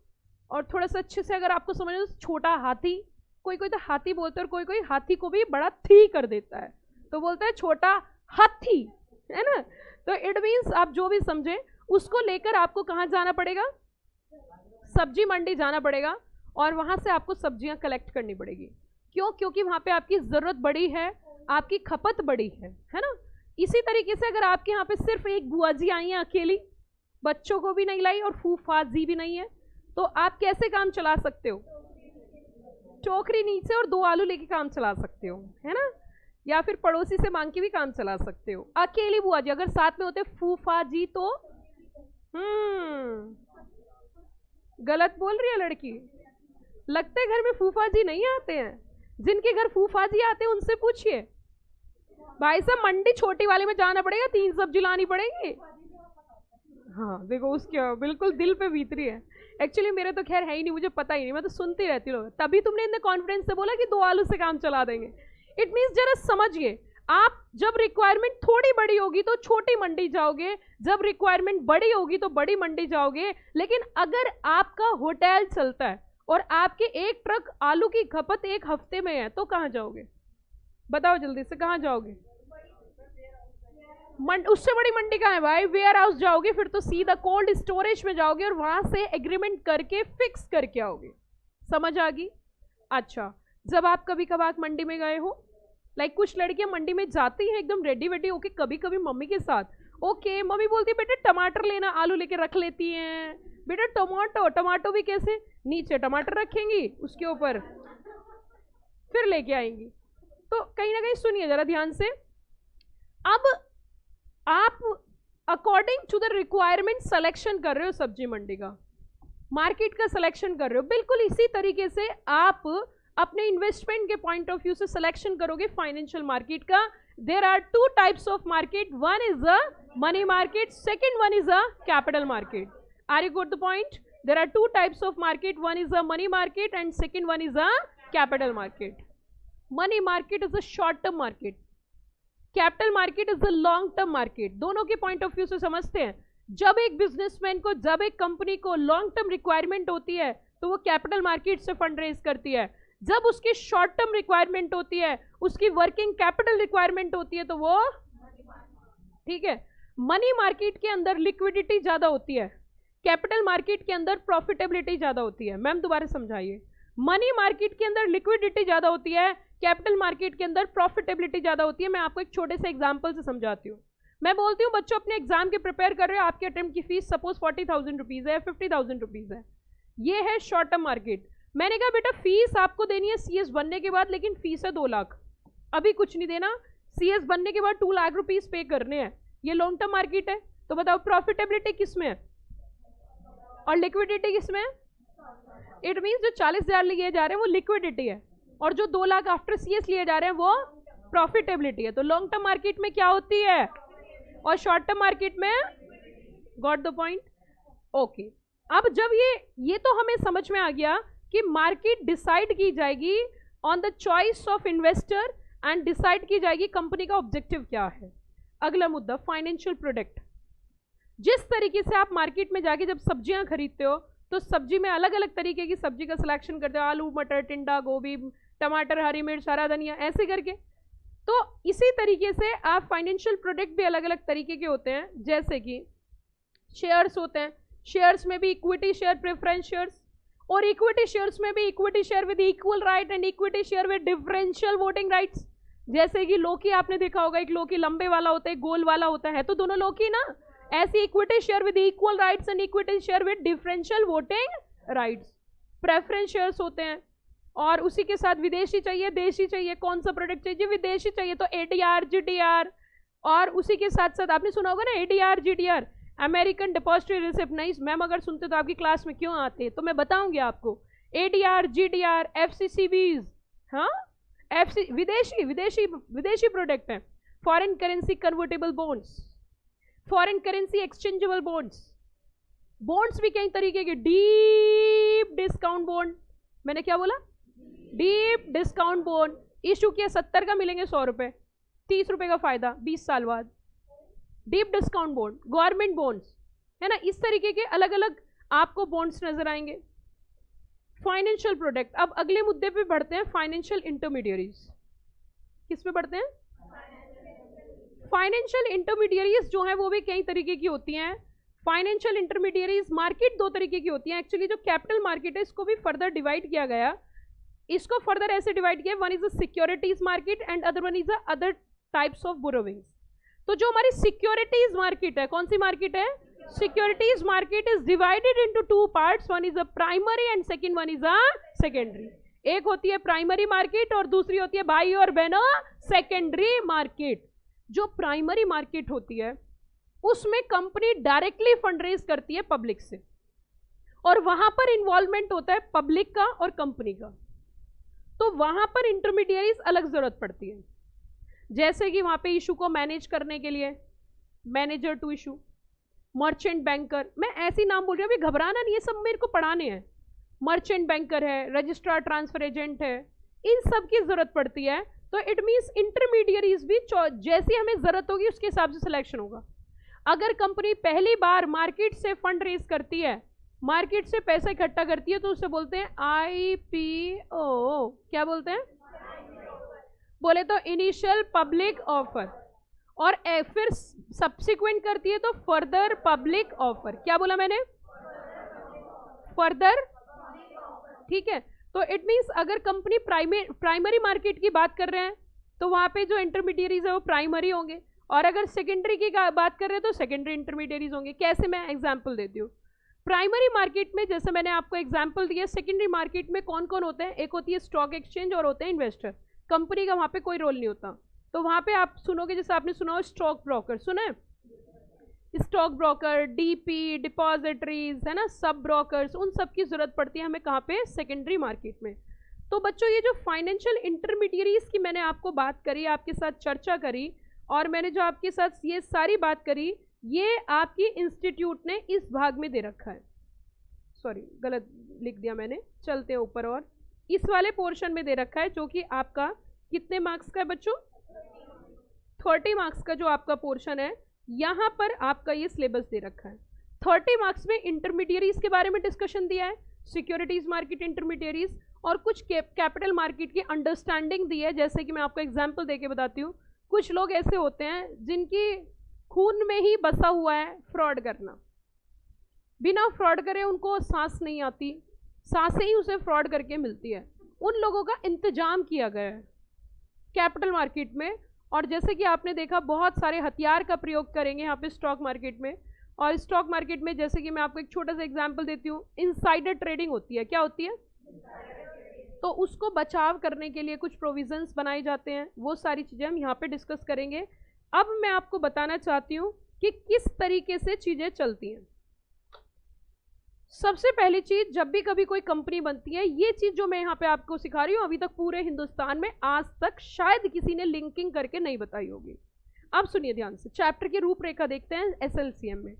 और थोड़ा सा अच्छे से अगर आपको समझ, छोटा हाथी, कोई कोई तो हाथी बोलते हैं, और कोई कोई हाथी को भी बड़ा थी कर देता है, तो बोलता है छोटा हाथी, है ना। तो इट मीन्स आप जो भी समझे उसको लेकर आपको कहाँ जाना पड़ेगा? सब्जी मंडी जाना पड़ेगा, और वहां से आपको सब्जियां कलेक्ट करनी पड़ेगी। क्यों? क्योंकि वहां पे आपकी जरूरत बड़ी है, आपकी खपत बड़ी है ना। इसी तरीके से अगर आपके यहाँ पे सिर्फ एक बुआ जी आई हैं अकेली, बच्चों को भी नहीं लाई और फूफा जी भी नहीं है, तो आप कैसे काम चला सकते हो? टोकरी नीचे और 2 आलू लेके काम चला सकते हो, है ना। या फिर पड़ोसी से मांग के भी काम चला सकते हो। अकेली बुआ जी, अगर साथ में होते फूफा जी तो गलत बोल रही है लड़की, लगते घर में फूफा जी नहीं आते हैं। जिनके घर फूफा जी आते हैं उनसे पूछिए, भाई साहब मंडी छोटी वाले में जाना पड़ेगा, 3 सब्जी लानी पड़ेगी। हाँ देखो, उसके बिल्कुल दिल पे बीत रही है। एक्चुअली मेरे तो खैर है ही नहीं, मुझे पता ही नहीं, मैं तो सुनती रहती हूँ। तभी तुमने इतने कॉन्फिडेंस से बोला कि 2 आलू से काम चला देंगे। इट मीन्स जरा समझिए, आप जब रिक्वायरमेंट थोड़ी बड़ी होगी तो छोटी मंडी जाओगे, जब रिक्वायरमेंट बड़ी होगी तो बड़ी मंडी जाओगे। लेकिन अगर आपका होटल चलता है और आपके 1 ट्रक आलू की खपत 1 हफ्ते में है, तो कहाँ जाओगे? बताओ जल्दी से, कहाँ जाओगे? उससे बड़ी मंडी कहाँ है भाई? वेयर हाउस जाओगे, फिर तो सीधा कोल्ड स्टोरेज में जाओगे और वहां से एग्रीमेंट करके फिक्स करके आओगे। समझ आ गई? अच्छा, जब आप कभी कभार मंडी में गए हो, लाइक कुछ लड़कियां मंडी में जाती हैं एकदम रेडी वेडी होके, कभी कभी मम्मी के साथ, ओके मम्मी बोलती है बेटा टमाटर लेना, आलू लेके रख लेती हैं। बेटा टमाटो भी कैसे? नीचे टमाटर रखेंगी, उसके ऊपर फिर लेके आएंगी। तो कहीं ना कहीं सुनिए जरा ध्यान से, अब आप according to the requirement selection कर रहे हो सब्जी मंडी का, मार्केट का सिलेक्शन कर रहे हो। बिल्कुल इसी तरीके से आप अपने इन्वेस्टमेंट के पॉइंट ऑफ व्यू से सिलेक्शन करोगे फाइनेंशियल मार्केट का। There are 2 types of market, one is a money market, second one is a capital market. Are you got the point? There are 2 types of market, one is a money market and second one is a capital market. Money market is a short term market, capital market is a long term market. दोनों के पॉइंट ऑफ व्यू से समझते हैं। जब एक बिजनेसमैन को, जब एक कंपनी को लॉन्ग टर्म रिक्वायरमेंट होती है तो वो कैपिटल मार्केट से फंड रेज करती है। जब उसकी शॉर्ट टर्म रिक्वायरमेंट होती है, उसकी वर्किंग कैपिटल रिक्वायरमेंट होती है, तो वो, ठीक है, मनी मार्केट के अंदर लिक्विडिटी ज्यादा होती है, कैपिटल मार्केट के अंदर प्रॉफिटेबिलिटी ज्यादा होती है। मैम दोबारा समझाइए। मनी मार्केट के अंदर लिक्विडिटी ज्यादा होती है, कैपिटल मार्केट के अंदर प्रॉफिटेबिलिटी ज्यादा होती है। मैं आपको एक छोटे से एग्जांपल से समझाती हूँ। मैं बोलती हूँ बच्चों अपने एग्जाम के प्रिपेयर कर रहे हो, आपके अटेम्प्ट की फीस सपोज 40,000 रुपीज है, 50,000 रुपीज है, ये है शॉर्ट टर्म मार्केट। मैंने कहा बेटा फीस आपको देनी है सीएस बनने के बाद, लेकिन फीस है 2 लाख, अभी कुछ नहीं देना, सीएस बनने के बाद 2 लाख रुपीज पे करने हैं। ये लॉन्ग टर्म मार्केट है। तो बताओ प्रॉफिटेबिलिटी किसमें है और लिक्विडिटी किसमें है? इट मीन्स जो 40,000 लिए जा रहे हैं वो लिक्विडिटी है, और जो 2 लाख आफ्टर सीएस लिए जा रहे हैं वो प्रॉफिटेबिलिटी है। तो लॉन्ग टर्म मार्केट में क्या होती है और शॉर्ट टर्म मार्केट में, गॉट द पॉइंट? ओके, अब जब ये तो हमें समझ में आ गया कि मार्केट डिसाइड की जाएगी on the choice of investor and decide की जाएगी कंपनी का ऑब्जेक्टिव क्या है। अगला मुद्दा फाइनेंशियल प्रोडक्ट। जिस तरीके से आप मार्केट में जाके जब सब्जियां खरीदते हो तो सब्जी में अलग अलग तरीके की सब्जी का सिलेक्शन करते हो, आलू मटर टिंडा गोभी टमाटर हरी मिर्च हरा धनिया ऐसे करके। तो इसी तरीके से आप फाइनेंशियल प्रोडक्ट भी अलग अलग तरीके के होते हैं, जैसे कि शेयर्स होते हैं, शेयर्स में भी इक्विटी शेयर प्रेफरेंस शेयर्स, और इक्विटी शेयर्स में भी equity share with equal right and equity share with differential voting rights. जैसे कि लौकी आपने देखा होगा, एक लौकी लंबे वाला होता है गोल वाला होता है, तो दोनों लौकी ना, ऐसी equity share with equal rights and equity share with differential voting rights preference shares होते हैं। और उसी के साथ विदेशी चाहिए देशी चाहिए, कौन सा प्रोडक्ट चाहिए, विदेशी चाहिए तो एडीआर जीडीआर, और उसी के साथ साथ आपने सुना होगा ना ADR GDR American depository receipt. नहीं मैम अगर सुनते तो आपकी क्लास में क्यों आते हैं, तो मैं बताऊंगी आपको। एडीआर जीडीआर एफसीसीबीज, हाँ विदेशी विदेशी विदेशी प्रोडक्ट है। Foreign currency convertible bonds, foreign currency exchangeable bonds, bonds भी कई तरीके के, डीप डिस्काउंट बॉन्ड, मैंने क्या बोला, डीप डिस्काउंट बॉन्ड इशू किया 70 का मिलेंगे 100 रुपए, 30 रुपए का फायदा 20 साल बाद। Deep discount bond, government bonds, है ना, इस तरीके के अलग अलग आपको बॉन्ड्स नजर आएंगे। फाइनेंशियल प्रोडक्ट, अब अगले मुद्दे पे बढ़ते हैं, फाइनेंशियल इंटरमीडियरीज। किस पे बढ़ते हैं? फाइनेंशियल इंटरमीडियरीज जो है वो भी कई तरीके की होती हैं। फाइनेंशियल इंटरमीडियरीज मार्केट दो तरीके की होती है एक्चुअली। जो कैपिटल मार्केट है इसको भी फर्दर डिवाइड किया गया, इसको फर्दर ऐसे डिवाइड किया, one is a securities market and other one is a other types of borrowings. तो जो हमारी सिक्योरिटीज मार्केट है, कौन सी मार्केट है? Securities market is divided into two parts, one is a primary and second one is a secondary. एक होती है प्राइमरी मार्केट और दूसरी होती है भाई और बहनों सेकेंडरी मार्केट। जो प्राइमरी मार्केट होती है उसमें कंपनी डायरेक्टली फंड रेज करती है पब्लिक से, और वहां पर इन्वॉल्वमेंट होता है पब्लिक का और कंपनी का, तो वहां पर इंटरमीडियरीज अलग जरूरत पड़ती है। जैसे कि वहां पे इशू को मैनेज करने के लिए manager to issue, merchant banker, मैं ऐसी नाम बोल रही हूँ, अभी घबराना नहीं, ये सब मेरे को पढ़ाने हैं। मर्चेंट बैंकर है, रजिस्ट्रार ट्रांसफर एजेंट है, इन सब की जरूरत पड़ती है। तो इट मीन्स इंटरमीडियरीज भी जैसी हमें जरूरत होगी उसके हिसाब से सिलेक्शन होगा। अगर कंपनी पहली बार मार्केट से फंड रेज करती है, मार्केट से पैसा इकट्ठा करती है, तो उसे बोलते हैं आईपीओ। क्या बोलते हैं? बोले तो इनिशियल पब्लिक ऑफर, और फिर सब्सिक्वेंट करती है तो फर्दर पब्लिक ऑफर। क्या बोला मैंने? फर्दर, ठीक है। तो इट मीन्स अगर कंपनी प्राइमरी मार्केट की बात कर रहे हैं तो वहां पे जो इंटरमीडियरीज है वो प्राइमरी होंगे, और अगर सेकेंडरी की बात कर रहे हैं तो सेकेंडरी इंटरमीडियरीज होंगे। कैसे? मैं एग्जांपल देती हूँ। प्राइमरी मार्केट में जैसे मैंने आपको एग्जांपल दिया, सेकेंडरी मार्केट में कौन कौन होते हैं? एक होती है स्टॉक एक्सचेंज और होते हैं इन्वेस्टर। कंपनी का वहां पे कोई रोल नहीं होता, तो वहां पे आप सुनोगे, जैसे आपने सुना हो स्टॉक ब्रोकर, सुना है? स्टॉक ब्रोकर, डीपी, डिपॉजिटरीज, है ना, सब ब्रोकर्स, उन सब की जरूरत पड़ती है हमें कहाँ पे? सेकेंडरी मार्केट में। तो बच्चों ये जो फाइनेंशियल इंटरमीडियरीज की मैंने आपको बात करी, आपके साथ चर्चा करी, और मैंने जो आपके साथ ये सारी बात करी, ये आपकी इंस्टीट्यूट ने इस भाग में दे रखा है। सॉरी गलत लिख दिया मैंने, चलते हैं ऊपर, और इस वाले पोर्शन में दे रखा है जो कि आपका कितने मार्क्स का है बच्चों? 30 मार्क्स का जो आपका पोर्शन है, यहां पर आपका ये सिलेबस दे रखा है। 30 मार्क्स में इंटरमीडियरीज के बारे में डिस्कशन दिया है, सिक्योरिटीज मार्केट इंटरमीडियरीज, और कुछ कैपिटल मार्केट की अंडरस्टैंडिंग दी है। जैसे कि मैं आपको एग्जांपल देके बताती हूँ, कुछ लोग ऐसे होते हैं जिनकी खून में ही बसा हुआ है फ्रॉड करना, बिना फ्रॉड करे उनको सांस नहीं आती, सांसें ही उसे फ्रॉड करके मिलती है। उन लोगों का इंतजाम किया गया है कैपिटल मार्केट में, और जैसे कि आपने देखा बहुत सारे हथियार का प्रयोग करेंगे यहाँ पे स्टॉक मार्केट में। और स्टॉक मार्केट में जैसे कि मैं आपको एक छोटा सा एग्जांपल देती हूँ, इनसाइडर ट्रेडिंग होती है। क्या होती है? तो उसको बचाव करने के लिए कुछ प्रोविजंस बनाए जाते हैं, वो सारी चीज़ें हम यहाँ पे डिस्कस करेंगे। अब मैं आपको बताना चाहती हूँ कि किस तरीके से चीज़ें चलती हैं। सबसे पहली चीज, जब भी कभी कोई कंपनी बनती है, ये चीज जो मैं यहाँ पे आपको सिखा रही हूँ अभी तक पूरे हिंदुस्तान में आज तक शायद किसी ने लिंकिंग करके नहीं बताई होगी। अब सुनिए ध्यान से, चैप्टर की रूपरेखा देखते हैं एसएलसीएम में।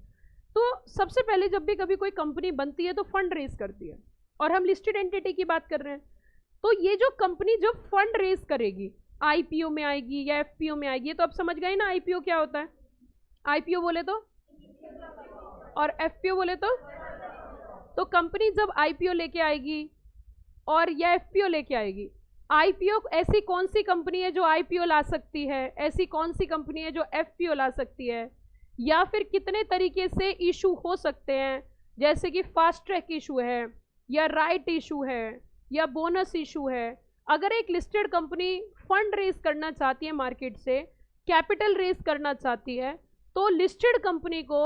तो सबसे पहले जब भी कभी कोई कंपनी बनती है तो फंड रेज करती है, और हम लिस्टेड एंटिटी की बात कर रहे हैं। तो ये जो कंपनी जब फंड रेज करेगी, आईपीओ में आएगी या एफपीओ में आएगी, तो अब समझ गए ना आईपीओ क्या होता है? आईपीओ बोले तो और एफपीओ बोले तो कंपनी जब आईपीओ लेके आएगी और या एफपीओ लेके आएगी, आईपीओ ऐसी कौन सी कंपनी है जो आईपीओ ला सकती है, ऐसी कौन सी कंपनी है जो एफपीओ ला सकती है, या फिर कितने तरीके से इशू हो सकते हैं, जैसे कि फास्ट ट्रैक इशू है या राइट इशू है या बोनस इशू है। अगर एक लिस्टेड कंपनी फंड रेज करना चाहती है मार्केट से, कैपिटल रेज करना चाहती है, तो लिस्टेड कंपनी को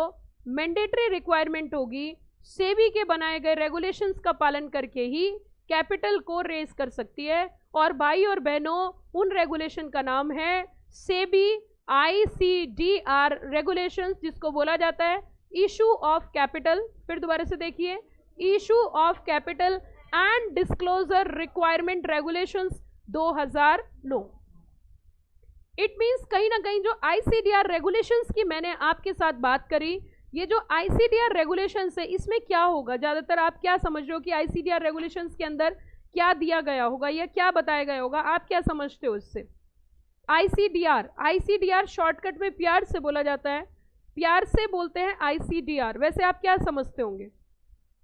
मैंडेटरी रिक्वायरमेंट होगी सेबी के बनाए गए रेगुलेशंस का पालन करके ही कैपिटल को रेज कर सकती है। और भाई और बहनों, उन रेगुलेशन का नाम है सेबी ICDR रेगुलेशंस, जिसको बोला जाता है इशू ऑफ कैपिटल। फिर दोबारा से देखिए, issue of capital and disclosure requirement regulations 2009। It means कहीं ना कहीं जो ICDR रेगुलेशंस की मैंने आपके साथ बात करी, ये जो ICDR रेगुलेशंस है इसमें क्या होगा, ज्यादातर आप क्या समझ रहे हो कि ICDR रेगुलेशंस के अंदर क्या दिया गया होगा या क्या बताया गया होगा, आप क्या समझते हो इससे? ICDR शॉर्टकट में प्यार से बोला जाता है, प्यार से बोलते हैं ICDR। वैसे आप क्या समझते होंगे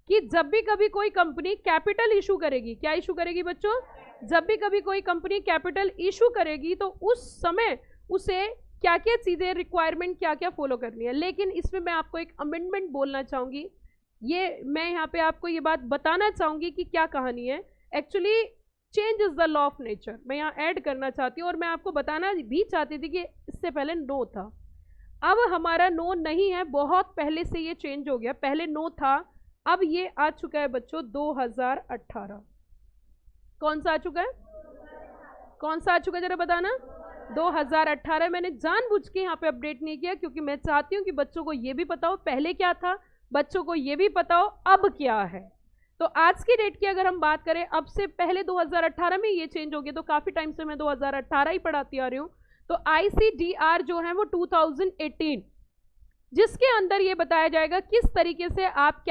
कि जब भी कभी कोई कंपनी कैपिटल इशू करेगी, क्या इशू करेगी बच्चों? जब भी कभी कोई कंपनी कैपिटल इशू करेगी तो उस समय उसे क्या क्या चीजें, रिक्वायरमेंट क्या क्या फॉलो करनी है। लेकिन इसमें मैं आपको एक अमेंडमेंट बोलना चाहूंगी, ये मैं यहाँ पे आपको ये बात बताना चाहूंगी कि क्या कहानी है। Actually change is the law of nature, मैं यहाँ ऐड करना चाहती हूँ, और मैं आपको बताना भी चाहती थी कि इससे पहले नो था, अब हमारा नो नहीं है, बहुत पहले से ये चेंज हो गया। पहले नो था, अब ये आ चुका है बच्चों 2018। कौन सा आ चुका है? कौन सा आ चुका है जरा बताना? 2018। मैंने जानबूझ के यहाँ पे अपडेट नहीं किया क्योंकि मैं चाहती हूँ कि बच्चों को ये भी पता हो पहले क्या था, बच्चों को ये भी पता हो अब क्या है। तो आज की डेट की अगर हम बात करें, अब से पहले 2018 में ये चेंज हो गया, तो काफी टाइम से मैं 2018 ही पढ़ाती आ रही हूँ। तो ICDR जो है वो 2018, जिसके अंदर ये बताया जाएगा किस तरीके से आप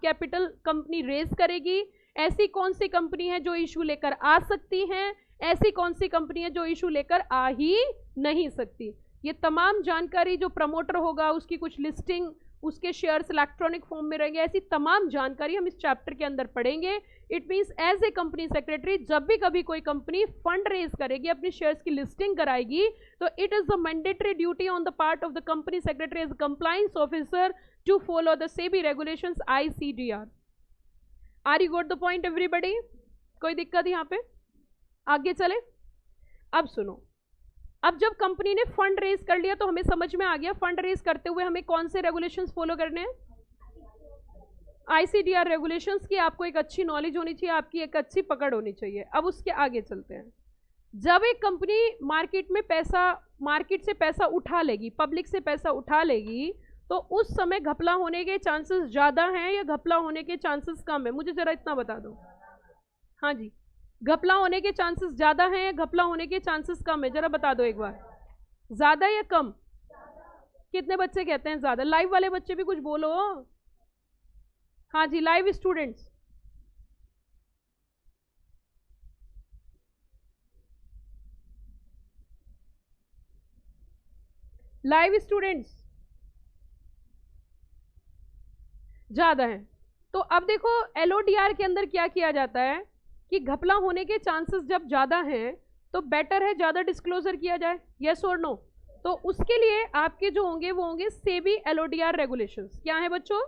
कैपिटल कंपनी रेज करेगी, ऐसी कौन सी कंपनी है जो इशू लेकर आ सकती हैं, ऐसी कौन सी कंपनी है जो इशू लेकर आ ही नहीं सकती। ये तमाम जानकारी जो प्रमोटर होगा उसकी कुछ लिस्टिंग, उसके शेयर्स इलेक्ट्रॉनिक फॉर्म में रहेंगे, ऐसी तमाम जानकारी हम इस चैप्टर के अंदर पढ़ेंगे। It means as a company secretary जब भी कभी कोई कंपनी फंड रेज करेगी, अपनी शेयर्स की लिस्टिंग कराएगी, तो it is the mandatory duty on the part of the company secretary as compliance officer to follow the SEBI regulations ICDR। Are you got the point everybody? कोई दिक्कत यहाँ पे? आगे चले। अब सुनो, अब जब कंपनी ने फंड रेज कर लिया तो हमें समझ में आ गया फंड रेज करते हुए हमें कौन से रेगुलेशंस फॉलो करने हैं। ICDR रेगुलेशंस की आपको एक अच्छी नॉलेज होनी चाहिए, आपकी एक अच्छी पकड़ होनी चाहिए। अब उसके आगे चलते हैं। जब एक कंपनी मार्केट से पैसा उठा लेगी, पब्लिक से पैसा उठा लेगी, तो उस समय घपला होने के चांसेस ज्यादा हैं या घपला होने के चांसेस कम है? मुझे जरा इतना बता दो। हाँ जी, घपला होने के चांसेस ज्यादा हैं या घपला होने के चांसेस कम है? जरा बता दो एक बार, ज्यादा या कम? कितने बच्चे कहते हैं ज्यादा? लाइव वाले बच्चे भी कुछ बोलो। हाँ जी, लाइव स्टूडेंट्स। लाइव स्टूडेंट्स ज्यादा हैं। तो अब देखो LODR के अंदर क्या किया जाता है कि घपला होने के चांसेस जब ज्यादा हैं तो बेटर है ज्यादा डिस्क्लोजर किया जाए, यस और नो? तो उसके लिए आपके जो होंगे वो होंगे सेबी LODR रेगुलेशंस। क्या है बच्चों?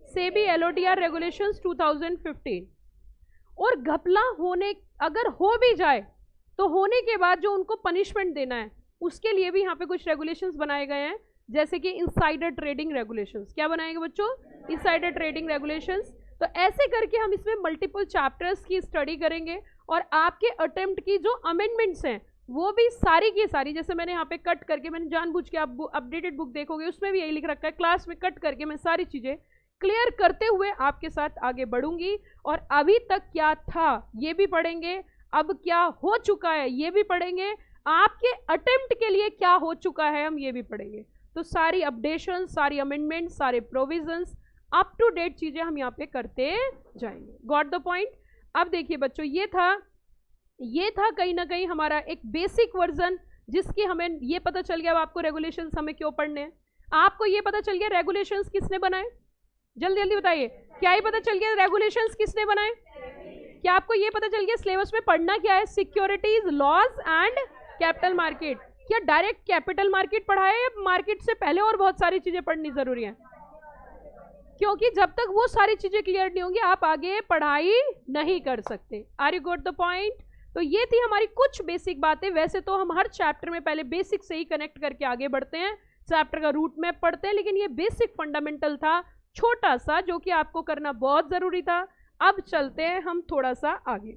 SEBI LODR regulations 2015। और घपला होने अगर हो भी जाए तो होने के बाद जो उनको पनिशमेंट देना है उसके लिए भी यहाँ पे कुछ रेगुलेशंस बनाए गए हैं, जैसे कि इनसाइडर ट्रेडिंग रेगुलेशंस। क्या बनाएंगे बच्चों? Insider trading regulations. तो ऐसे करके हम इसमें मल्टीपल चैप्टर्स की स्टडी करेंगे और आपके अटेम्प्ट की जो अमेंडमेंट्स हैं वो भी सारी की सारी, जैसे मैंने यहाँ पे कट करके, मैंने जानबूझ के, आप अपडेटेड बुक देखोगे उसमें भी यही लिख रखा है, क्लास में कट करके मैं सारी चीजें क्लियर करते हुए आपके साथ आगे बढ़ूंगी। और अभी तक क्या था ये भी पढ़ेंगे, अब क्या हो चुका है ये भी पढ़ेंगे, आपके अटेम्प्ट के लिए क्या हो चुका है हम ये भी पढ़ेंगे। तो सारी अपडेशन, सारी अमेंडमेंट, सारे प्रोविजंस, अप टू डेट चीजें हम यहाँ पे करते जाएंगे। Got the point? अब देखिए बच्चों, ये था कहीं ना कहीं हमारा एक बेसिक वर्जन, जिसकी हमें ये पता चल गया अब आपको रेगुलेशंस हमें क्यों पढ़ने हैं। आपको ये पता चल गया रेगुलेशंस किसने बनाए? जल्दी जल्दी बताइए, क्या ये पता चल गया रेगुलेशंस किसने बनाए? क्या आपको ये पता चल गया सिलेबस में पढ़ना क्या है? Securities, laws and capital market. क्या डायरेक्ट कैपिटल मार्केट पढ़ा है या मार्केट से पहले और बहुत सारी चीजें पढ़नी जरूरी है? क्योंकि जब तक वो सारी चीजें क्लियर नहीं होंगी आप आगे पढ़ाई नहीं कर सकते। Are you got the point? तो ये थी हमारी कुछ बेसिक बातें। वैसे तो हम हर चैप्टर में पहले बेसिक से ही कनेक्ट करके आगे बढ़ते हैं, चैप्टर का रूट मैप पढ़ते हैं, लेकिन ये बेसिक फंडामेंटल था छोटा सा, जो कि आपको करना बहुत जरूरी था। अब चलते हैं हम थोड़ा सा आगे।